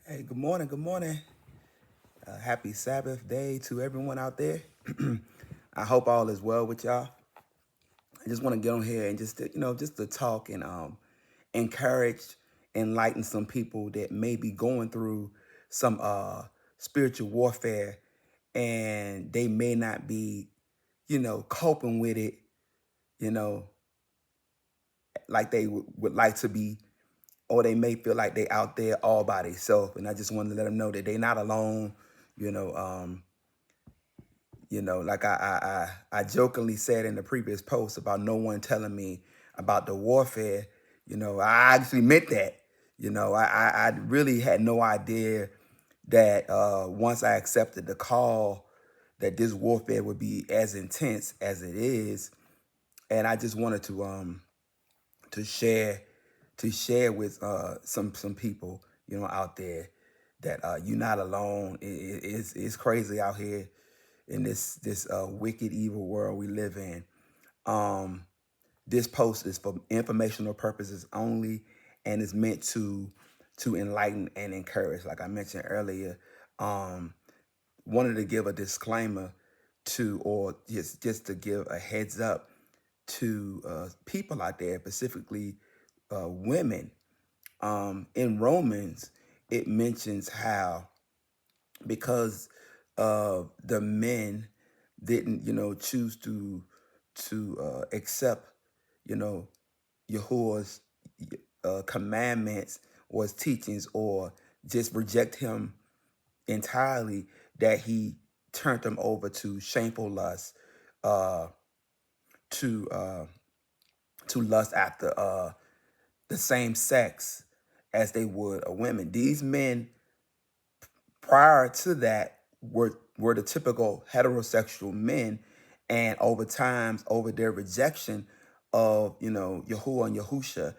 Hey, good morning. Good morning. Happy Sabbath day to everyone out there. I hope all is well with y'all. I just want to get on here and just to talk and encourage, enlighten some people that may be going through some spiritual warfare and they may not be, coping with it, you know, like they would like to be, or they may feel like they out there all by themselves. And I just wanted to let them know that they not alone, you know. Like I jokingly said in the previous post about no one telling me about the warfare. I actually meant that. I really had no idea that once I accepted the call, that this warfare would be as intense as it is. And I just wanted to share with some people out there that you're not alone. It's crazy out here in this wicked evil world we live in. Um, this post is for informational purposes only, and is meant to enlighten and encourage. Like I mentioned earlier, um, wanted to give a disclaimer to, or just to give a heads up to people out there, specifically women. In Romans, it mentions how because the men didn't, choose to accept, you know, Yahuwah's commandments or his teachings, or just reject him entirely, that he turned them over to shameful lust, uh, to uh, to lust after the same sex as they would a women. These men prior to that were the typical heterosexual men, and over their rejection of Yahuwah and Yahusha,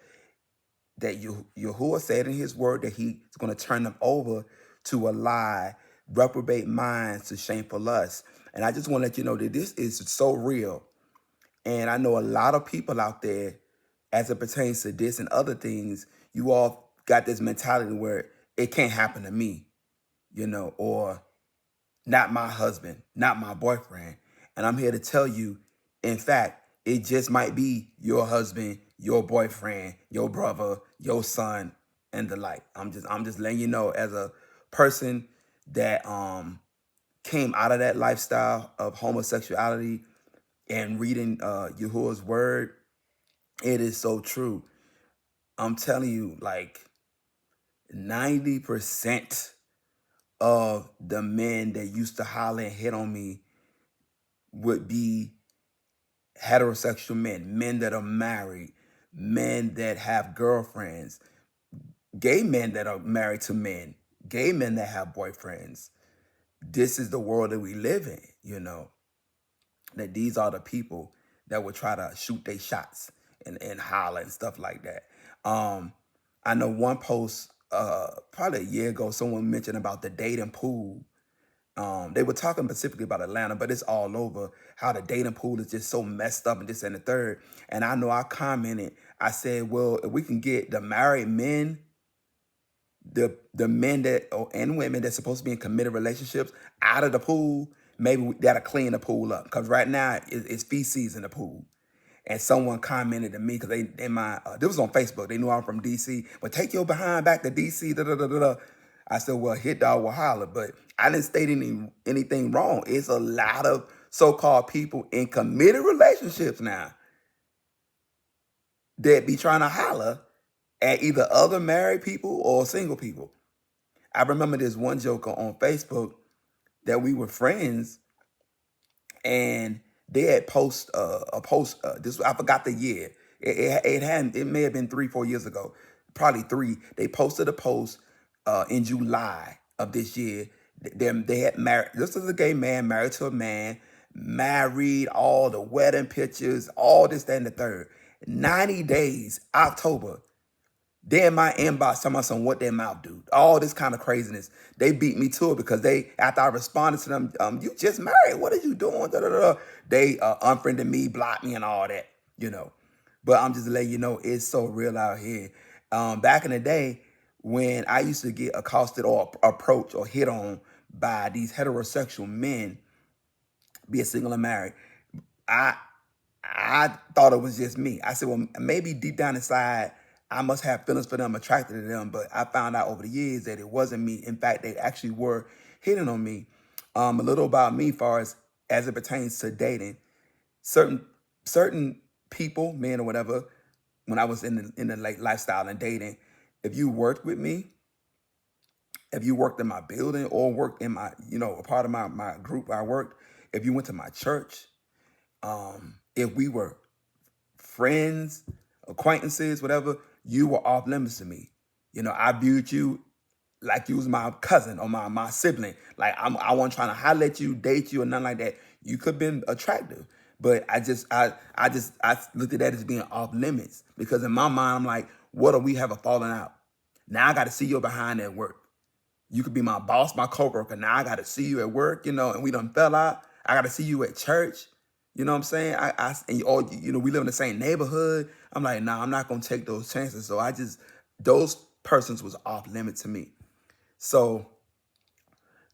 that Yahuwah said in his word that he's going to turn them over to a lie, reprobate minds to shameful lust. And I just want to let you know that this is so real. And I know a lot of people out there, as it pertains to this and other things, you all got this mentality where it can't happen to me, or not my husband, not my boyfriend. And I'm here to tell you, in fact, it just might be your husband, your boyfriend, your brother, your son, and the like. I'm just letting you know, as a person that came out of that lifestyle of homosexuality and reading Yahuwah's word, it is so true. I'm telling you, like 90% of the men that used to holler and hit on me would be heterosexual men that are married, men that have girlfriends, gay men that are married to men, gay men that have boyfriends. This is the world that we live in, that these are the people that would try to shoot their shots and holler and stuff like that. I know one post, probably a year ago, someone mentioned about the dating pool. They were talking specifically about Atlanta, but it's all over, how the dating pool is just so messed up and this and the third. And I know I commented, I said, well, if we can get the married men, the men that and women that's supposed to be in committed relationships out of the pool, maybe that'll clean the pool up. Because right now it's feces in the pool. And someone commented to me, because this was on Facebook. They knew I'm from DC. But take your behind back to DC. Da, da, da, da, da. I said, well, hit dog will holler. But I didn't state anything wrong. It's a lot of so-called people in committed relationships now that be trying to holler at either other married people or single people. I remember this one joker on Facebook that we were friends, and they had post a post. This, I forgot the year. It may have been 3-4 years ago, probably three. They posted a post in July of this year. They had married. This is a gay man married to a man, married, all the wedding pictures, all this, that, and the third. 90 days, October. They in my inbox talking about some what their mouth do. All this kind of craziness. They beat me to it because after I responded to them, you just married. What are you doing? Da, da, da. They unfriended me, blocked me, and all that, you know. But I'm just letting you know, it's so real out here. Back in the day, when I used to get accosted or approached or hit on by these heterosexual men, be it single or married, I I thought it was just me. I said, well, maybe deep down inside, I must have feelings for them, attracted to them. But I found out over the years that it wasn't me. In fact, they actually were hitting on me. A little about me, far as it pertains to dating. Certain certain people, men or whatever, when I was in the like lifestyle and dating, if you worked with me, if you worked in my building or worked in my, a part of my group I worked, if you went to my church, if we were friends, acquaintances, whatever, you were off limits to me. I viewed you like you was my cousin or my sibling. Like I wasn't trying to holler at you, date you, or nothing like that. You could have been attractive, but I looked at that as being off limits because in my mind I'm like, what if we have a falling out? Now I got to see you behind at work. You could be my boss, my coworker. Now I got to see you at work, and we done fell out. I got to see you at church. You know what I'm saying? We live in the same neighborhood. I'm like, nah, I'm not gonna take those chances. So those persons was off limit to me. So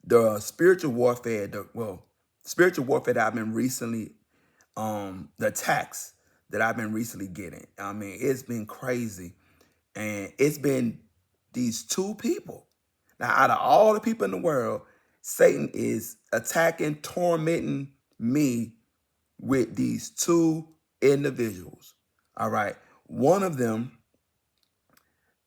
the spiritual warfare that I've been recently, the attacks that I've been recently getting. I mean, it's been crazy, and it's been these two people. Now, out of all the people in the world, Satan is attacking, tormenting me with these two individuals. All right. One of them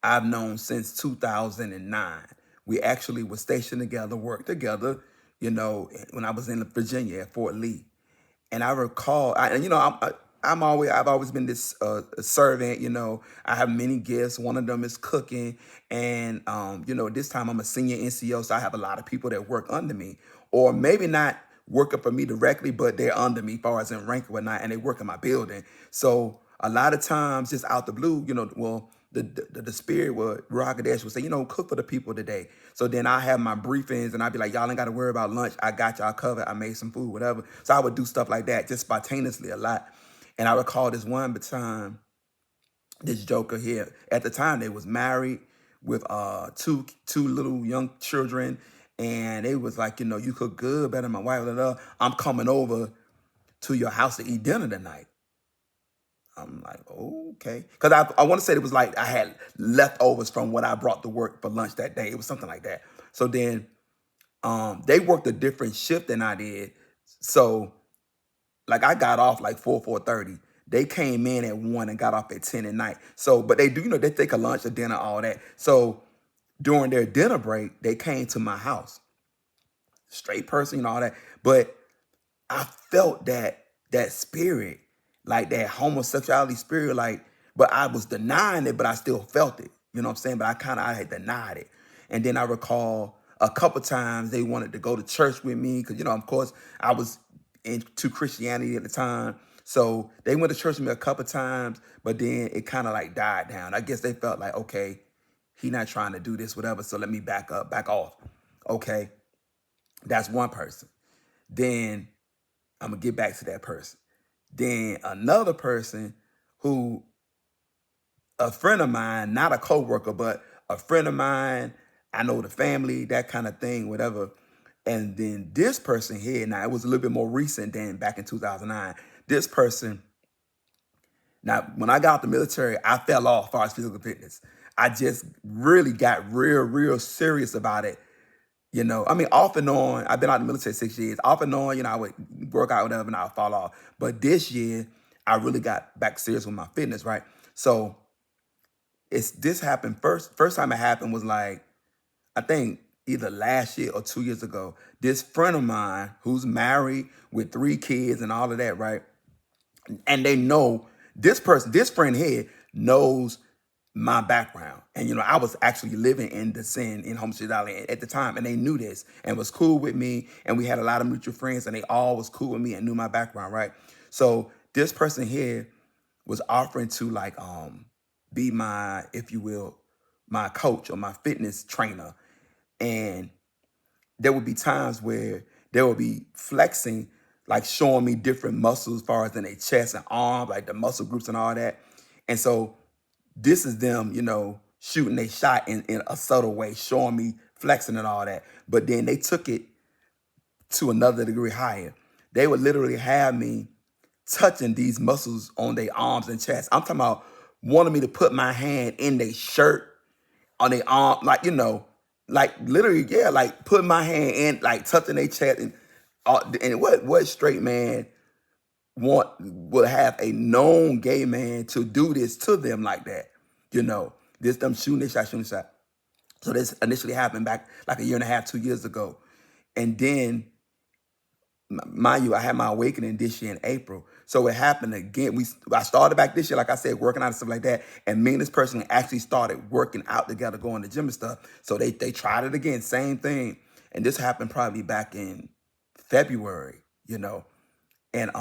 I've known since 2009. We actually were stationed together, worked together, when I was in Virginia at Fort Lee. And I recall, I've always been this servant. I have many gifts. One of them is cooking, and this time I'm a senior NCO, so I have a lot of people that work under me, or maybe not working for me directly, but they're under me, as far as in rank or whatnot, and they work in my building. So a lot of times, just out the blue, the spirit would Ruach Kadesh would say, cook for the people today. So then I have my briefings and I'd be like, y'all ain't got to worry about lunch. I got y'all covered. I made some food, whatever. So I would do stuff like that, just spontaneously a lot. And I recall this one time, this joker here, at the time they was married with two little young children. And they was like, you cook good, better than my wife. Blah, blah, blah. I'm coming over to your house to eat dinner tonight. I'm like, okay. Because I want to say it was like I had leftovers from what I brought to work for lunch that day. It was something like that. So then they worked a different shift than I did. So like I got off like 4:30. They came in at 1 and got off at 10 at night. So, but they do, they take a lunch, a dinner, all that. So during their dinner break, they came to my house. Straight person, all that. But I felt that spirit, like that homosexuality spirit, but I was denying it, but I still felt it. You know what I'm saying? But I had denied it. And then I recall a couple times they wanted to go to church with me because, of course, I was into Christianity at the time. So they went to church with me a couple times, but then it kind of like died down. I guess they felt like, okay, he not trying to do this, whatever, so let me back off. Okay, that's one person. Then I'm going to get back to that person. Then another person who, a friend of mine, not a coworker, but a friend of mine, I know the family, that kind of thing, whatever. And then this person here, now it was a little bit more recent than back in 2009. This person, now when I got out the military, I fell off as far as physical fitness. I just really got real serious about it. Off and on, I've been out of the military 6 years. Off and on, I would work out, whatever, and I would fall off. But this year, I really got back serious with my fitness, right? So this happened first. First time it happened was like, I think either last year or 2 years ago. This friend of mine who's married with 3 kids and all of that, right? And they know this friend here knows my background. And, I was actually living in the sin in homosexuality at the time. And they knew this and was cool with me. And we had a lot of mutual friends and they all was cool with me and knew my background, right? So this person here was offering to be my, if you will, my coach or my fitness trainer. And there would be times where they would be flexing, like showing me different muscles as far as in their chest and arm, like the muscle groups and all that. And so this is them, shooting they shot in a subtle way, showing me flexing and all that. But then they took it to another degree higher. They would literally have me touching these muscles on their arms and chest. I'm talking about wanting me to put my hand in their shirt, on their arm, like, like literally, yeah, like putting my hand in, like touching their chest. And what straight man would have a known gay man to do this to them like that? This them shooting this shot, shooting this shot. So this initially happened back like a year and a half, 2 years ago. And then, mind you, I had my awakening this year in April. So it happened again. I started back this year, like I said, working out and stuff like that. And me and this person actually started working out together, going to gym and stuff. So they tried it again, same thing. And this happened probably back in February, And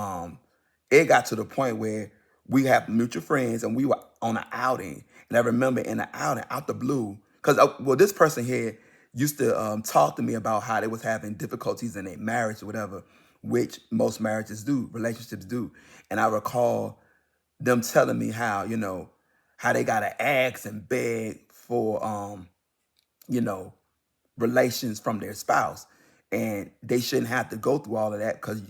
it got to the point where we have mutual friends and we were on an outing. And I remember in the outing, out the blue, because, this person here used to talk to me about how they was having difficulties in their marriage or whatever, which most marriages do, relationships do. And I recall them telling me how, how they got to ask and beg for, relations from their spouse. And they shouldn't have to go through all of that because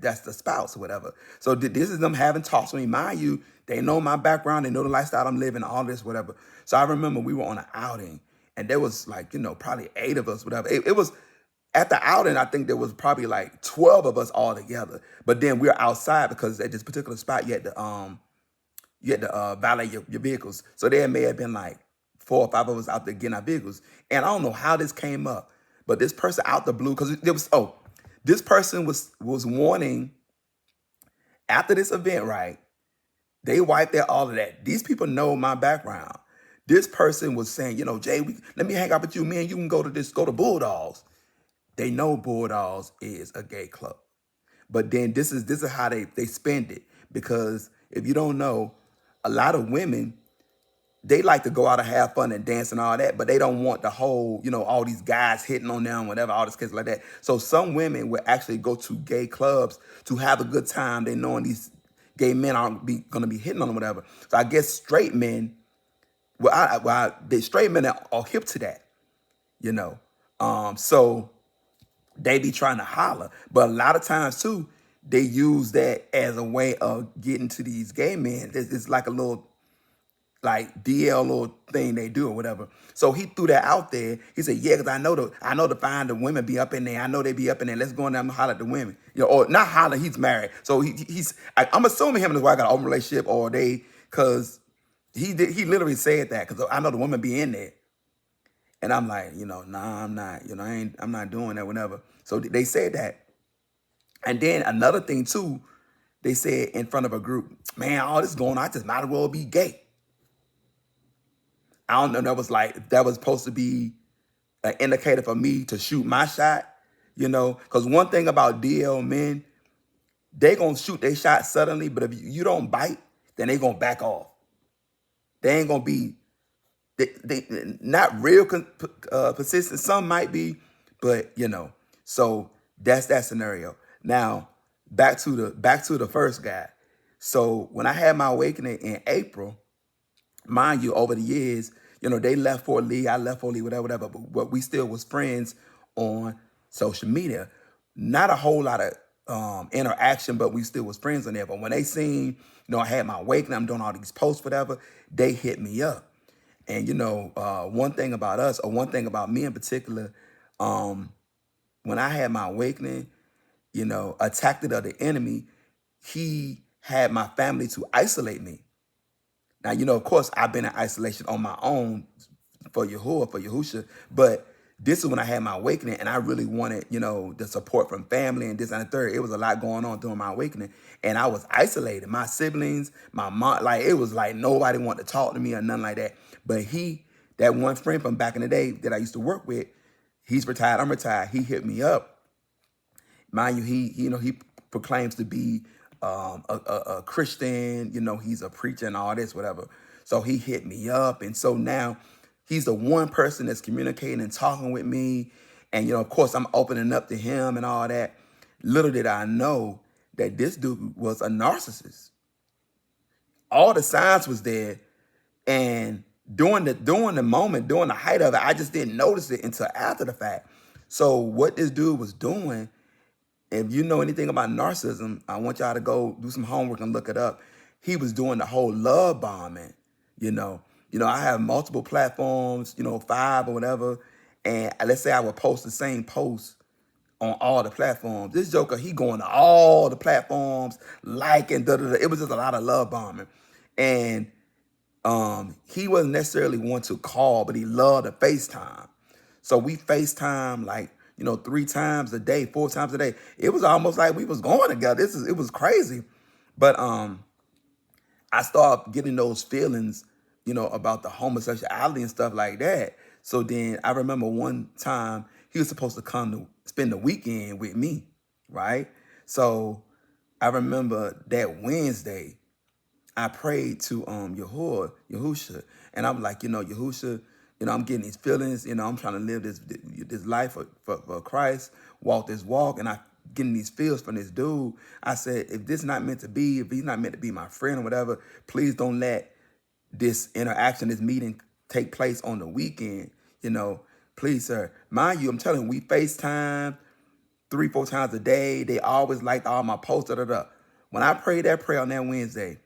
that's the spouse or whatever. So this is them having talks with me. Mind you, they know my background. They know the lifestyle I'm living, all this, whatever. So I remember we were on an outing. And there was like, probably 8 of us, whatever. It was at the outing, I think there was probably like 12 of us all together. But then we were outside because at this particular spot, you had to valet your vehicles. So there may have been like 4 or 5 of us out there getting our vehicles. And I don't know how this came up, but this person out the blue, because this person was warning after this event, right? They wiped out all of that. These people know my background. This person was saying, Jay, let me hang out with you. Me and you can go to Bulldogs. They know Bulldogs is a gay club. But then this is how they spend it. Because if you don't know, a lot of women, they like to go out and have fun and dance and all that, but they don't want the whole, all these guys hitting on them, whatever, all this kids like that. So some women will actually go to gay clubs to have a good time. They knowing these gay men aren't going to be hitting on them, whatever. So I guess straight men, the straight men are hip to that, So they be trying to holler. But a lot of times, too, they use that as a way of getting to these gay men. It's like a little, like DL little thing they do or whatever. So he threw that out there. He said, yeah, because I know to find the women be up in there. I know they be up in there. Let's go in there and holler at the women. Or not holler, he's married. So I'm assuming him and his wife got an open relationship, or because he literally said that, because I know the women be in there. And I'm like, nah, I'm not, I'm not doing that, whatever. So they said that. And then another thing too, they said in front of a group, man, all this going on, I just might as well be gay. I don't know, that was supposed to be an indicator for me to shoot my shot, because one thing about DL men, they gonna shoot their shot suddenly, but if you don't bite, then they gonna back off. They ain't gonna be, they not real persistent. Some might be, but so that's that scenario. Now back to the first guy. So when I had my awakening in April, mind you, over the years, they left Fort Lee, I left Fort Lee, whatever, but we still was friends on social media. Not a whole lot of interaction, but we still was friends on there. But when they seen, I had my awakening, I'm doing all these posts, whatever, they hit me up. And, one thing about us, or one thing about me in particular, when I had my awakening, a tactic of the enemy, he had my family to isolate me. Now, of course, I've been in isolation on my own for Yahuwah, for Yahusha, but this is when I had my awakening, and I really wanted, the support from family and this and the third. It was a lot going on during my awakening, and I was isolated. My siblings, my mom, it was like nobody wanted to talk to me or nothing like that. But that one friend from back in the day that I used to work with, he's retired, I'm retired. He hit me up. Mind you, he proclaims to be a Christian, he's a preacher and all this, whatever. So he hit me up. And so now he's the one person that's communicating and talking with me. And, of course, I'm opening up to him and all that. Little did I know that this dude was a narcissist. All the signs was there. And during the height of it, I just didn't notice it until after the fact. So what this dude was doing, if you know anything about narcissism, I want y'all to go do some homework and look it up. He was doing the whole love bombing, you know. I have multiple platforms, 5 or whatever, and let's say I would post the same post on all the platforms. This joker, he going to all the platforms, liking, da da da. It was just a lot of love bombing, and he wasn't necessarily one to call, but he loved to FaceTime. So we FaceTime like 3 times a day, 4 times a day. It was almost like we was going together. It was crazy, but I started getting those feelings, about the homosexuality and stuff like that. So then I remember one time he was supposed to come to spend the weekend with me, right? So I remember that Wednesday, I prayed to Yahusha, and I'm like, Yahusha, I'm getting these feelings, I'm trying to live this life for Christ, walk this walk, and I getting these feels from this dude. I said, if this not meant to be, if he's not meant to be my friend or whatever, please don't let this interaction, this meeting take place on the weekend, please, sir. Mind you, I'm telling you, we FaceTime 3, 4 times a day. They always liked all my posts, da, da, da. When I prayed that prayer on that Wednesday,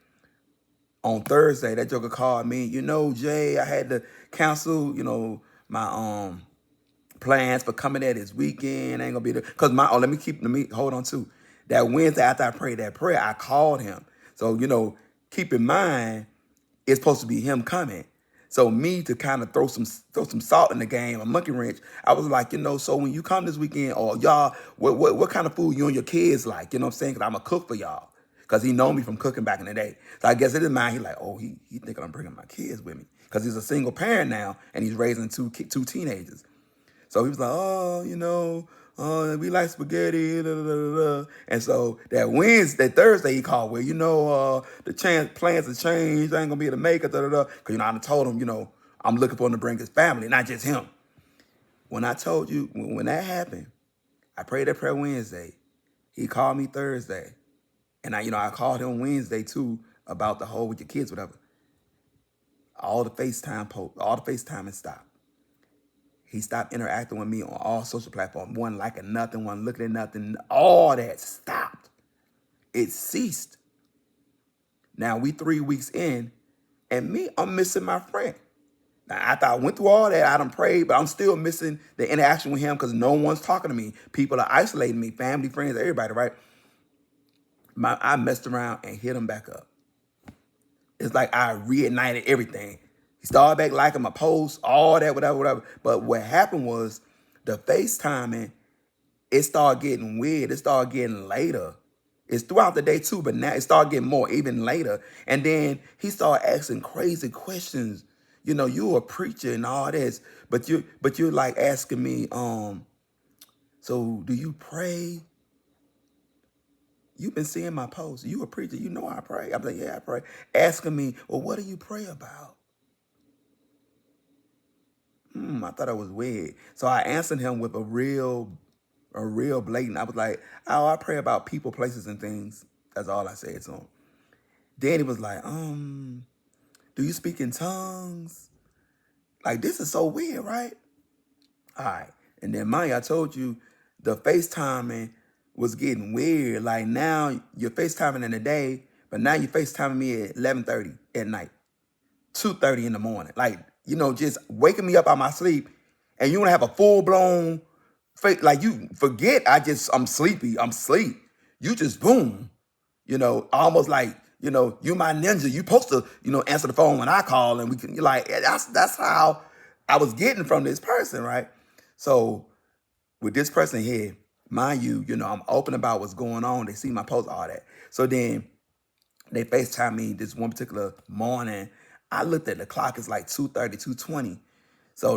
on Thursday, that joker called me, Jay, I had to cancel, my plans for coming there this weekend. I ain't gonna be there. Cause let me hold on to. That Wednesday after I prayed that prayer, I called him. So, keep in mind, it's supposed to be him coming. So me to kind of throw some salt in the game, a monkey wrench, I was like, so when you come this weekend, or y'all, what kind of food you and your kids like? You know what I'm saying? Cause I'm a cook for y'all. Because he know me from cooking back in the day. So I guess in his mind, he's like, oh, he thinking I'm bringing my kids with me. Because he's a single parent now, and he's raising two teenagers. So he was like, we like spaghetti, da, da, da, da. And so that Thursday, he called, well, the plans have changed. I ain't going to be able to make it, da, da, da. Because, I done told him, I'm looking for him to bring his family, not just him. When I told you, when that happened, I prayed that prayer Wednesday. He called me Thursday. And I called him Wednesday too about the whole with your kids, whatever. All the FaceTime stopped. He stopped interacting with me on all social platforms. One liking nothing, one looking at nothing. All that stopped. It ceased. Now we 3 weeks in, and I'm missing my friend. Now after I went through all that, I done prayed, but I'm still missing the interaction with him because no one's talking to me. People are isolating me, family, friends, everybody, right? I messed around and hit him back up. It's like I reignited everything. He started back liking my posts, all that, whatever. But what happened was the FaceTiming, it started getting weird. It started getting later. It's throughout the day too, but now it started getting more, even later. And then he started asking crazy questions. You're a preacher and all this, but you're like asking me, so do you pray? You've been seeing my posts. You a preacher. You know I pray. I'm like, yeah, I pray. Asking me, well, what do you pray about? I thought it was weird. So I answered him with a real blatant. I was like, oh, I pray about people, places, and things. That's all I said to him. Then he was like, do you speak in tongues? Like, this is so weird, right? All right. And then, Maya, I told you the FaceTiming was getting weird. Like, now you're FaceTiming in the day, but now you're FaceTiming me at 11:30 at night, 2:30 in the morning. Like, just waking me up out my sleep, and you want to have a full-blown like you forget I'm sleepy. I'm asleep. You just boom, almost like, you my ninja. You supposed to, answer the phone when I call, and we can, you're like, that's how I was getting from this person, right? So with this person here, mind you, I'm open about what's going on. They see my post, all that. So then they FaceTime me this one particular morning. I looked at the clock. It's like 2:30, 2:20. So,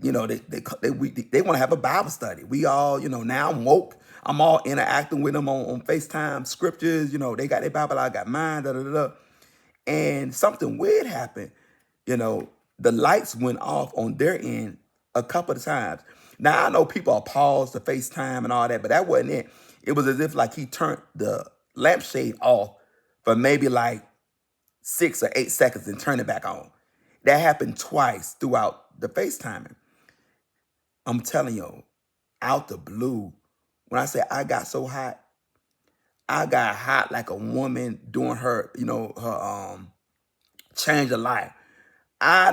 they want to have a Bible study. We all, now I'm woke. I'm all interacting with them on FaceTime, scriptures. They got their Bible, I got mine, da, da, da, da. And something weird happened. The lights went off on their end a couple of times. Now, I know people are paused to FaceTime and all that, but that wasn't it. It was as if like he turned the lampshade off for maybe like 6 or 8 seconds and turned it back on. That happened twice throughout the FaceTiming. I'm telling you, out the blue, when I say I got so hot, I got hot like a woman doing her, her change of life. I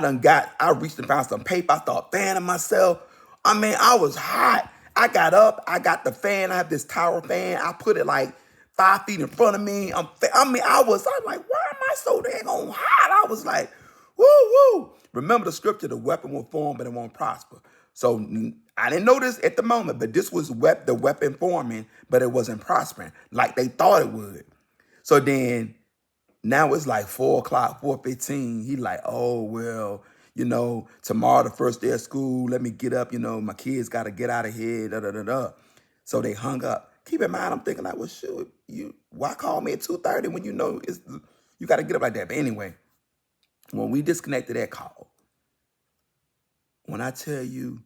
reached and found some paper. I started fanning myself. I mean, I was hot. I got up. I got the fan. I have this tower fan. I put it like 5 feet in front of me. I was like, why am I so dang on hot? I was like, woo, woo. Remember the scripture, the weapon will form, but it won't prosper. So I didn't know this at the moment, but this was the weapon forming, but it wasn't prospering like they thought it would. So then now it's like 4 o'clock, 4:15. He like, oh, well, tomorrow the first day of school, let me get up, my kids got to get out of here, da, da, da, da. So they hung up. Keep in mind, I'm thinking like, well, shoot, why call me at 2:30 when you got to get up like that? But anyway, when we disconnected that call, when I tell you,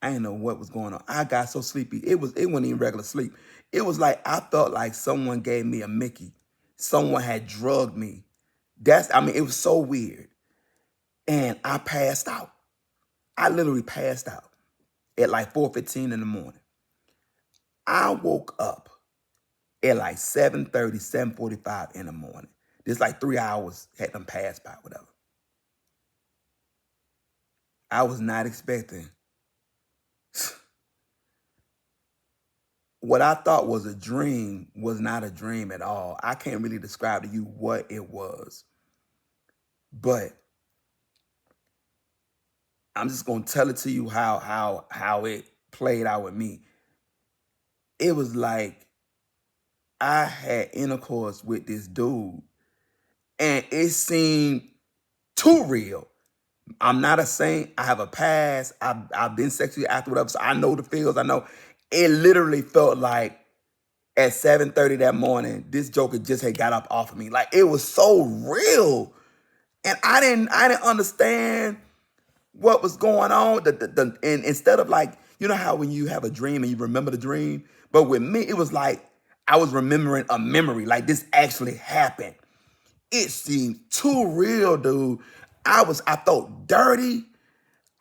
I didn't know what was going on. I got so sleepy. It wasn't even regular sleep. It was like I felt like someone gave me a Mickey. Someone had drugged me. It was so weird. And I passed out. I literally passed out at like 4:15 in the morning. I woke up at like 7:30, 7:45 in the morning. This like 3 hours had them passed by, whatever. I was not expecting what I thought was a dream was not a dream at all. I can't really describe to you what it was. But I'm just gonna tell it to you how it played out with me. It was like I had intercourse with this dude, and it seemed too real. I'm not a saint. I have a past. I've been sexually active, whatever. So I know the feels. I know. It literally felt like at 7:30 that morning, this joker just had got up off of me. Like it was so real, and I didn't understand what was going on. And instead of like, you know how when you have a dream and you remember the dream, but with me, it was like I was remembering a memory. Like this actually happened. It seemed too real, dude. I felt dirty.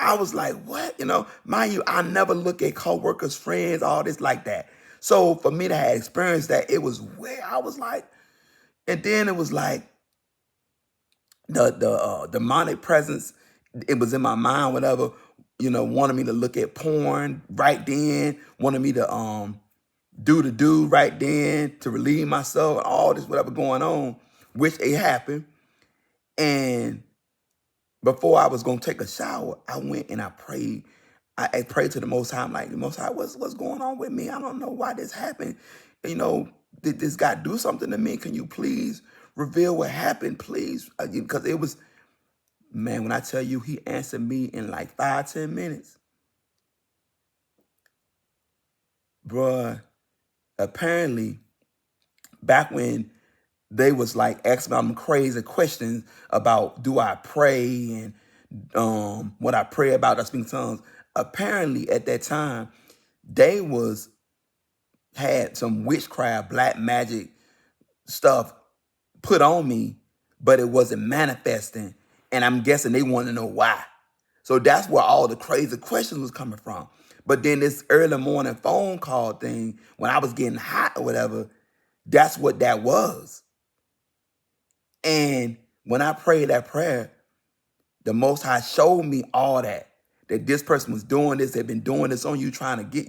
I was like, what? Mind you, I never look at coworkers, friends, all this like that. So for me to have experienced that, it was where I was like, and then it was like the demonic presence. It was in my mind, whatever, wanted me to look at porn right then, wanted me to do the do right then to relieve myself, all this whatever going on, which it happened. And before I was gonna take a shower, I went and I prayed. I prayed to the Most High. I'm like, the Most High, what's going on with me? I don't know why this happened. Did this guy do something to me? Can you please reveal what happened, please? Because it was, man, when I tell you, he answered me in like 5-10 minutes. Bruh, apparently, back when they was like asking them crazy questions about do I pray and what I pray about, I speak tongues. Apparently, at that time, they had some witchcraft, black magic stuff put on me, but it wasn't manifesting. And I'm guessing they want to know why. So that's where all the crazy questions was coming from. But then this early morning phone call thing, when I was getting hot or whatever, that's what that was. And when I prayed that prayer, the Most High showed me all that this person was doing this, they've been doing this on you, trying to get,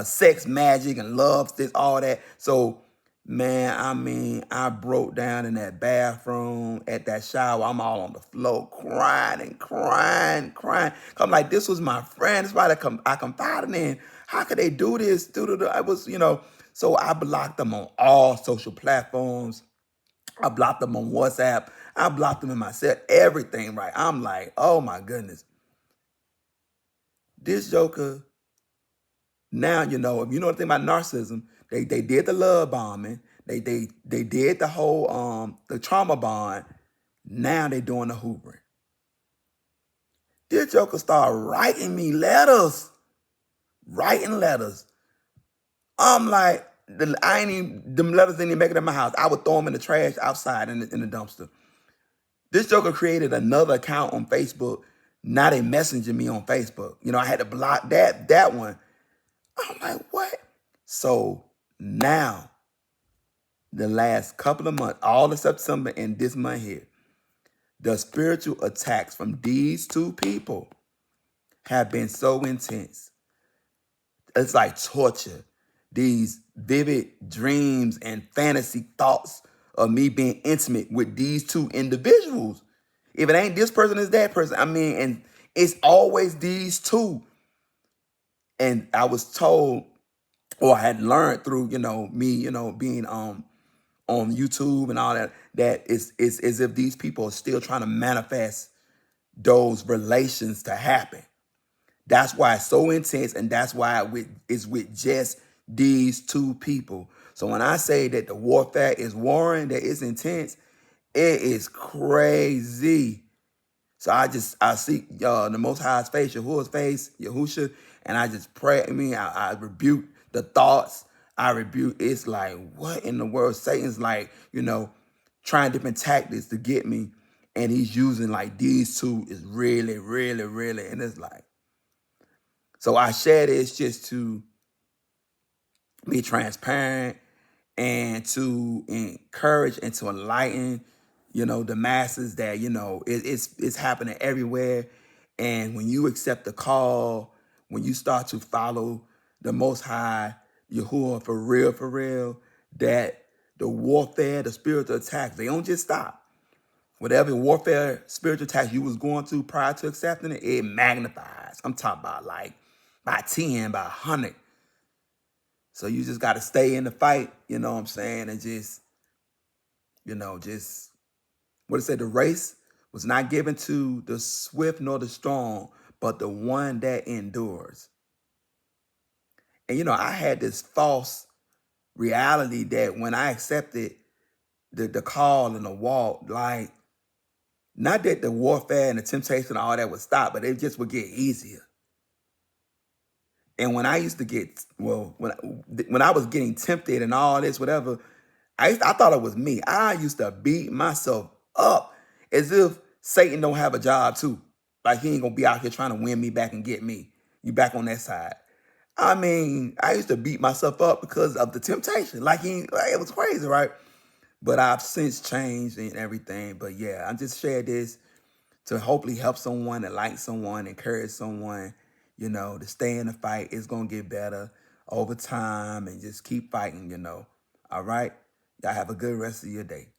sex magic and love, this, all that. So, man, I mean, I broke down in that bathroom at that shower. I'm all on the floor crying and crying, crying. I'm like, this was my friend. That's why I confided in. How could they do this? I was, so I blocked them on all social platforms. I blocked them on WhatsApp. I blocked them in my set. Everything right. I'm like, oh my goodness. This joker, now, if you know anything about narcissism, they did the love bombing. They did the whole the trauma bond. Now they doing the hoovering. This joker started writing me letters. Writing letters. I'm like, them letters didn't even make it in my house. I would throw them in the trash outside in the dumpster. This joker created another account on Facebook. Now they messaging me on Facebook. You know, I had to block that one. I'm like, what? So now, the last couple of months, all of September and this month here, the spiritual attacks from these two people have been so intense. It's like torture. These vivid dreams and fantasy thoughts of me being intimate with these two individuals. If it ain't this person, it's that person. I mean, and it's always these two. And I was told, or I had learned through, me, being on YouTube and all that, that it's as if these people are still trying to manifest those relations to happen. That's why it's so intense, and that's why it's with just these two people. So when I say that the warfare is warring, that it's intense, it is crazy. So I seek the Most High's face, Yahuwah's face, Yahusha, and I just pray. I rebuke the thoughts. I rebuke. It's like, what in the world? Satan's like, trying different tactics to get me, and he's using like these two is really, really, really, and it's like. So I share this just to be transparent and to encourage and to enlighten, the masses that, it's happening everywhere. And when you accept the call, when you start to follow the Most High, Yahuwah, for real, that the warfare, the spiritual attacks, they don't just stop. Whatever warfare, spiritual attacks you was going through prior to accepting it, it magnifies. I'm talking about like by 10, by 100. So you just got to stay in the fight, you know what I'm saying? And just, what it said, the race was not given to the swift nor the strong, but the one that endures. And, I had this false reality that when I accepted the call and the walk, like, not that the warfare and the temptation and all that would stop, but it just would get easier. And when I used to get, when I was getting tempted and all this, whatever, I thought it was me. I used to beat myself up as if Satan don't have a job too. Like he ain't gonna be out here trying to win me back and get me. You back on that side. I mean, I used to beat myself up because of the temptation. Like it was crazy, right? But I've since changed and everything. But yeah, I just shared this to hopefully help someone, enlighten someone, encourage someone, to stay in the fight. It's going to get better over time and just keep fighting, All right? Y'all have a good rest of your day.